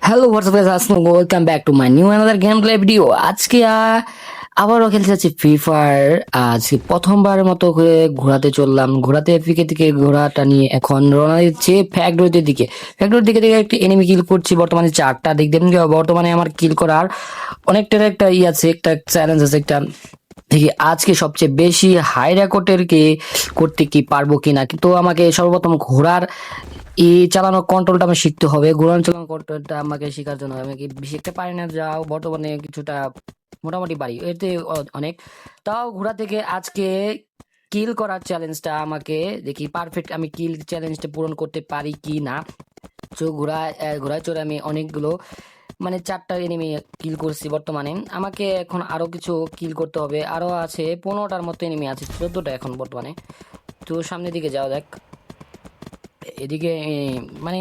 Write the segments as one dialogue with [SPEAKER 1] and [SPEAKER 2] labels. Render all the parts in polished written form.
[SPEAKER 1] Hello WhatsApp guys, আসসালামু আলাইকুম, welcome back to my new another game play video. আজকে আবারও খেলতে যাচ্ছি ফ্রি ফায়ার। আজকে প্রথমবারের মতো করে ঘোরাতে চললাম। ঘোরাতে পিকে থেকে ঘোরাটা নিয়ে এখন রওনা দিচ্ছে ফ্যাক্টরির দিকে। ফ্যাক্টরির দিকে থেকে একটি এনিমি কিল করছি। বর্তমানে 4টা দিক দেবেন। বর্তমানে আমার কিল করার অনেকটা একটা আছে, একটা চ্যালেঞ্জ আছে একটা। দেখি আজকে সবচেয়ে বেশি হাই রেকর্ডের কে করতে কি পারবো কিনা। কিন্তু আমাকে সর্বপ্রথম ঘোড়ার চালানোর কন্ট্রোলটা আমার শিখতে হবে। ঘোড়ার চালানোর কন্ট্রোলটা আমাকে শেখার জন্য আমি কি শিখতে পারি না, যাও বর্তমানে কিছুটা মোটামুটি পারি, এতে অনেক। তাও ঘোড়া থেকে আজকে কিল করার চ্যালেঞ্জটা আমাকে দেখি পারফেক্ট আমি কিল চ্যালেঞ্জটা পূরণ করতে পারি কি না। তো ঘোড়ায় চড়ে আমি অনেকগুলো মানে 4টা এনিমি কিল করছি। বর্তমানে আমাকে এখন আরো কিছু কিল করতে হবে। আরো আছে 15টার মতো এনিমি আছে, 14টা এখন বর্তমানে। তো সামনের দিকে যাওয়া যাক। এদিকে মানে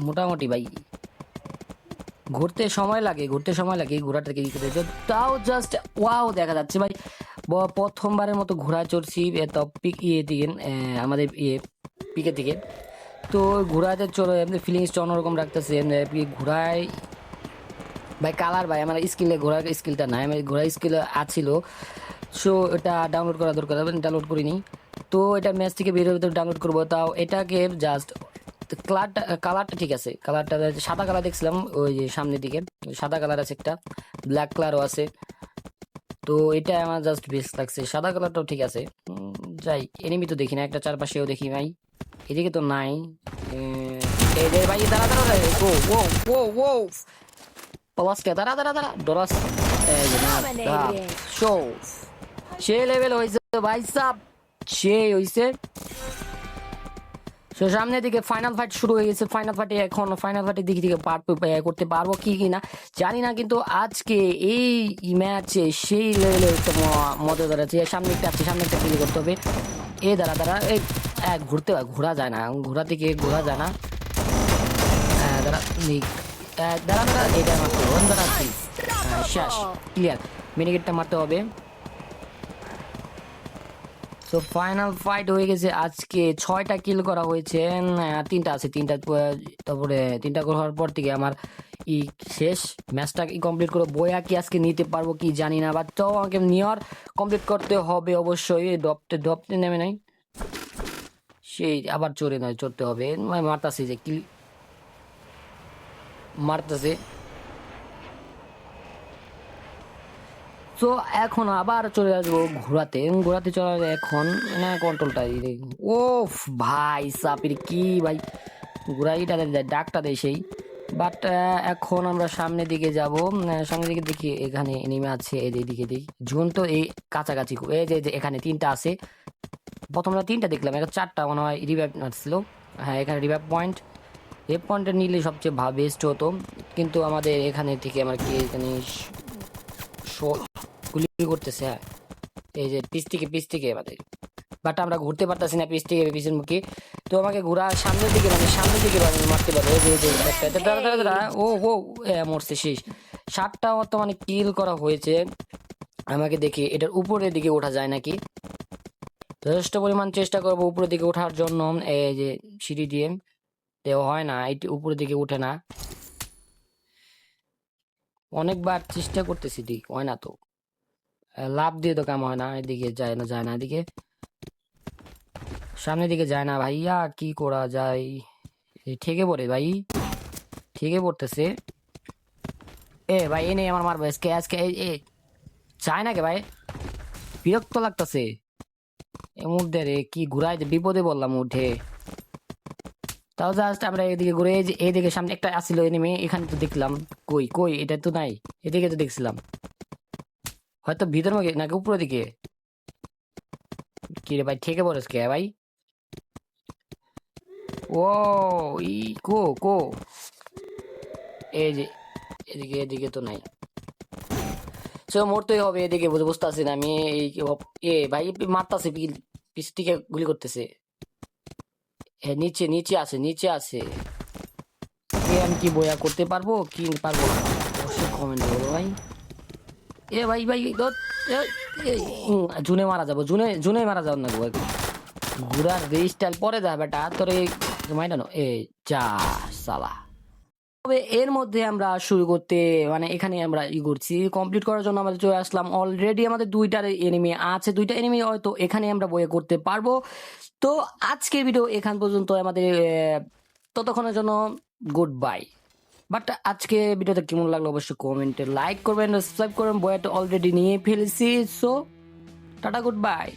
[SPEAKER 1] মোটামুটি ভাই ঘুরতে সময় লাগে ঘোড়াটাকে তাও জাস্ট ওয়াও দেখা যাচ্ছে ভাই। প্রথমবারের মতো ঘোড়া চড়ছি তো পিক দিকে আমাদের পিকের দিকে। তো ঘোড়াতে চড়ে এমনি ফিলিংসটা অন্যরকম রাখতেছে। ঘোড়ায় ভাই কালার ভাই আমার স্কিলে ঘোড়ার স্কিলটা নাই, আমার ঘোড়া স্কিল আছিল। সো এটা ডাউনলোড করা দরকার, ডাউনলোড করিনি। তো এটা ম্যাচ থেকে বের হয়ে ডাউনলোড করবো। তাও এটাকে জাস্ট কালারটা ঠিক আছে, কালারটা সাদা কালার দেখছিলাম ওই যে সামনের দিকে সাদা কালার আছে, একটা ব্ল্যাক কালারও আছে। তো এটা আমার জাস্ট বেস্ট লাগছে, সাদা কালারটাও ঠিক আছে। যাই, এনিমি তো দেখি না, একটা চারপাশেও দেখি ভাই, এদিকে তো নাই। এই যে ভাই দাঁড়া দাঁড়া দাঁড়া, ও ও ও ও পলাশকে দাঁড়া দাঁড়া দাঁড়া ডরাস। এই যে না শো সে লেভেল হয়েছে ভাই সাব, সে হয়েছে। তো সামনের দিকে ফাইনাল ফাইট শুরু হয়ে গেছে। ফাইনাল ফাইটে এখন ফাইনাল ফাইটের দিক থেকে করতে পারবো কি না জানি না, কিন্তু আজকে এই ম্যাচে সেই লেভেলে একটা মজাদার আছে। সামনে একটা আছে, সামনে একটা ক্লিক করতে হবে। দাঁড়া দাঁড়া, এই ঘোরা যায় না, ঘোরা থেকে ঘোরা যায় না। দাঁড়া দাঁড়া দাঁড়া, এটা মারতে হবে, দাঁড়া শেষ ক্লিয়ার, মিনিকেটটা মারতে হবে। তো ফাইনাল ফাইট হয়ে গেছে। আজকে 6টা কিল করা হয়েছে, 3টা আছে, 3টা তারপরে 3টা হওয়ার পর থেকে আমার শেষ ম্যাচটা কমপ্লিট করে বইয়া কি আজকে নিতে পারবো কি জানি না, বাট তো আমাকে নিয়ার কমপ্লিট করতে হবে অবশ্যই। ডপতে নেমে নাই, সেই আবার চড়ে নয় চড়তে হবে। মারতাছে যে কিল মারতাছে। তো এখন আবার চলে আসবো ঘোরাতে চলে এখন না কন্ট্রোলটা। ও ভাই সাপির কি ভাই, ঘোরাইটা ডাকটা দেয় সেই। বাট এখন আমরা সামনের দিকে যাব। সামনের দিকে দেখি এখানে এনিমে আছে, এইদিকে দেখি জুন তো এই কাছাকাছি খুব। এই যে এখানে 3টা আছে, প্রথমে 3টা দেখলাম, এখন 4টা মনে হয় রিভাইভ আসছিল। হ্যাঁ এখানে রিভাইভ পয়েন্ট, এই পয়েন্টটা নিলে সবচেয়ে বেস্ট হতো। কিন্তু আমাদের এখানে থেকে আমার কি জিনিস গুলি করতেছে। হ্যাঁ এই যে পিছ থেকে আমাদের, বাট আমরা ঘুরতে পারতেছি না পিছ থেকে পিছের মুখে। তো আমাকে ঘোরা সামনের দিকে মারতে পারবো। ও ও মরছে শেষ। 7টা বর্তমানে কিল করা হয়েছে। আমাকে দেখি এটার উপরের দিকে ওঠা যায় নাকি, যথেষ্ট পরিমাণ চেষ্টা করবো উপরের দিকে ওঠার জন্য। এই যে সিঁড়ি দিয়ে দেওয়া হয় না, এটি উপরের দিকে উঠে না। অনেকবার চেষ্টা করতেছি, ঠিক হয় না। তো লাভ দিয়ে তো কাম হয় না, এদিকে যায় না এদিকে সামনের দিকে যায় না ভাইয়া, কি করা যায়। ঠেকে পড়ে ভাই, ঠেকে পড়তেছে। ভাই এ নেই আমার মারবো আজকে আজকে চায় না কে ভাই, বিরক্ত লাগতেছে এর মধ্যে রে। কি ঘুরাই বিপদে বললাম উঠে। তাও জাস্ট আমরা এদিকে ঘুরে এইদিকে সামনে একটা আসছিল এনিমি, এখানে তো দেখলাম। কই কই এটা তো নাই, এদিকে তো দেখছিলাম, হয়তো ভিতর মুখে নাকি উপরের দিকে। কি রে ভাই ঠেকে পড়েছ কে ভাই। ও ই কো কো এই যে এদিকে তো নাই। সে মরতেই হবে এদিকে, বুঝতে পারছি না আমি। এই ভাই মারতাছে, পিছ থেকে গুলি করতেছে। নিচে আছে। আমি কি বয়া করতে পারবো কি পারবো না, অবশ্যই কমেন্ট করবো ভাই। ভাই জুনে মারা যাবো, জুনে মারা যাবো না গো। ঘুরার রেস্টাইল পরে যা বেটা তোর এই মাইনা নো। যা সালা তবে এর মধ্যে আমরা শুরু করতে মানে এখানে আমরা করছি কমপ্লিট করার জন্য আমাদের চলে আসলাম। অলরেডি আমাদের দুইটা এনিমি আছে, দুইটা এনিমি হয়তো এখানে আমরা বয়ে করতে পারবো। তো আজকের ভিডিও এখান পর্যন্ত আমাদের, ততক্ষণের জন্য গুড বাই। বাট আজকে ভিডিওটা কেমন লাগলো অবশ্যই কমেন্টে লাইক করবেন, সাবস্ক্রাইব করবেন। বইটা অলরেডি নিয়ে ফেলেছি, সো টাটা, গুড বাই।